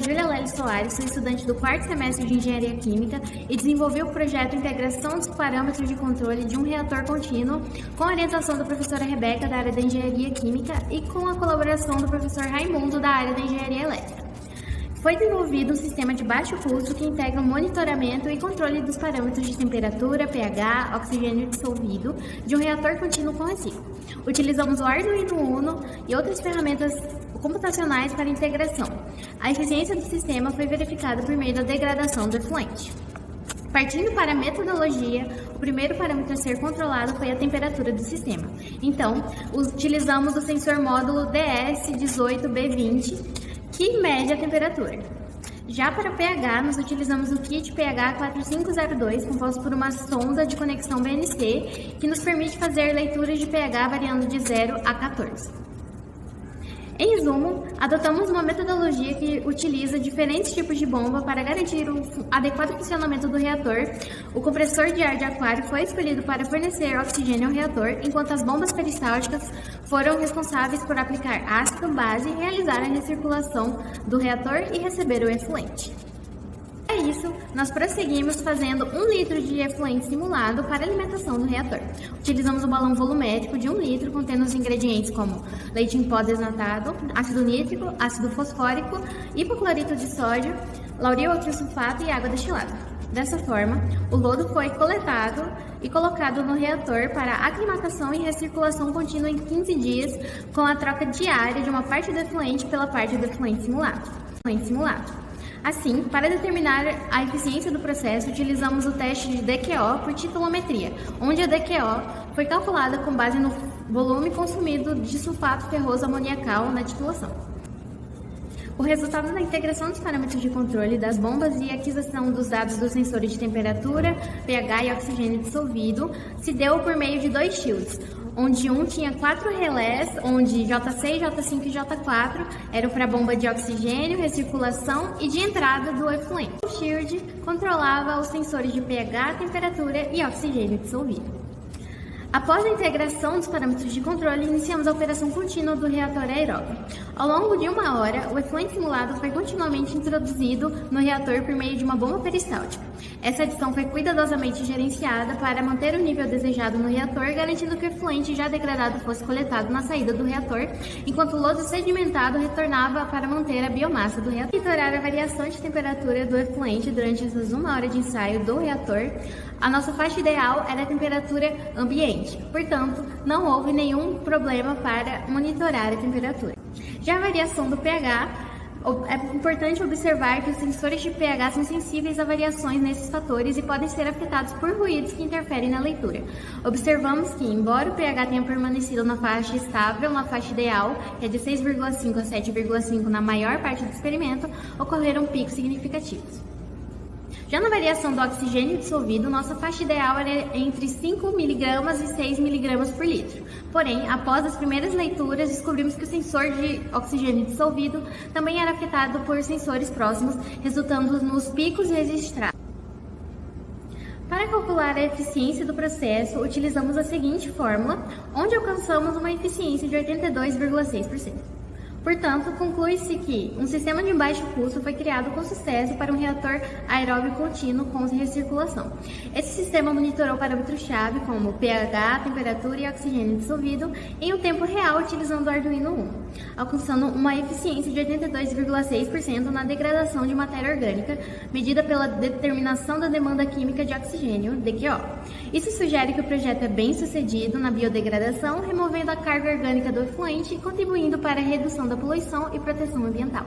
Júlia Lely Soares, sou estudante do quarto semestre de Engenharia Química e desenvolvi o projeto Integração dos Parâmetros de Controle de um Reator Contínuo com a orientação da professora Rebeca, da área da Engenharia Química, e com a colaboração do professor Raimundo, da área da Engenharia Elétrica. Foi desenvolvido um sistema de baixo custo que integra o monitoramento e controle dos parâmetros de temperatura, pH, oxigênio dissolvido de um reator contínuo com reciclo. Utilizamos o Arduino Uno e outras ferramentas computacionais para integração. A eficiência do sistema foi verificada por meio da degradação do efluente. Partindo para a metodologia, o primeiro parâmetro a ser controlado foi a temperatura do sistema. Então, utilizamos o sensor módulo DS18B20, que mede a temperatura. Já para o pH, nós utilizamos o kit pH 4502, composto por uma sonda de conexão BNC, que nos permite fazer leituras de pH variando de 0 a 14. Em resumo, adotamos uma metodologia que utiliza diferentes tipos de bomba para garantir o adequado funcionamento do reator. O compressor de ar de aquário foi escolhido para fornecer oxigênio ao reator, enquanto as bombas peristálticas foram responsáveis por aplicar ácido base, realizar a recirculação do reator e receber o efluente. É isso, nós prosseguimos fazendo 1 litro de efluente simulado para a alimentação do reator. Utilizamos um balão volumétrico de 1 litro contendo os ingredientes como leite em pó desnatado, ácido nítrico, ácido fosfórico, hipoclorito de sódio, lauril octilsulfato e água destilada. Dessa forma, o lodo foi coletado e colocado no reator para aclimatação e recirculação contínua em 15 dias, com a troca diária de uma parte do efluente pela parte do efluente simulado. Assim, para determinar a eficiência do processo, utilizamos o teste de DQO por titulometria, onde a DQO foi calculada com base no volume consumido de sulfato ferroso amoniacal na titulação. O resultado da integração dos parâmetros de controle das bombas e aquisição dos dados dos sensores de temperatura, pH e oxigênio dissolvido se deu por meio de 2 shields, onde um tinha 4 relés, onde J6, J5 e J4 eram para bomba de oxigênio, recirculação e de entrada do efluente. O shield controlava os sensores de pH, temperatura e oxigênio dissolvido. Após a integração dos parâmetros de controle, iniciamos a operação contínua do reator aeróbio. Ao longo de 1 hora, o efluente simulado foi continuamente introduzido no reator por meio de uma bomba peristáltica. Essa adição foi cuidadosamente gerenciada para manter o nível desejado no reator, garantindo que o efluente já degradado fosse coletado na saída do reator, enquanto o lodo sedimentado retornava para manter a biomassa do reator. Monitorar a variação de temperatura do efluente durante essas 1 hora de ensaio do reator. A nossa faixa ideal era a temperatura ambiente, portanto, não houve nenhum problema para monitorar a temperatura. Já a variação do pH, é importante observar que os sensores de pH são sensíveis a variações nesses fatores e podem ser afetados por ruídos que interferem na leitura. Observamos que, embora o pH tenha permanecido na faixa estável, na faixa ideal, que é de 6,5 a 7,5 na maior parte do experimento, ocorreram picos significativos. Já na variação do oxigênio dissolvido, nossa faixa ideal era entre 5 mg e 6 mg por litro. Porém, após as primeiras leituras, descobrimos que o sensor de oxigênio dissolvido também era afetado por sensores próximos, resultando nos picos registrados. Para calcular a eficiência do processo, utilizamos a seguinte fórmula, onde alcançamos uma eficiência de 82,6%. Portanto, conclui-se que um sistema de baixo custo foi criado com sucesso para um reator aeróbio contínuo com recirculação. Esse sistema monitorou parâmetros-chave como pH, temperatura e oxigênio dissolvido em um tempo real utilizando o Arduino Uno, alcançando uma eficiência de 82,6% na degradação de matéria orgânica, medida pela determinação da demanda química de oxigênio, DQO. Isso sugere que o projeto é bem sucedido na biodegradação, removendo a carga orgânica do efluente e contribuindo para a redução da poluição e proteção ambiental.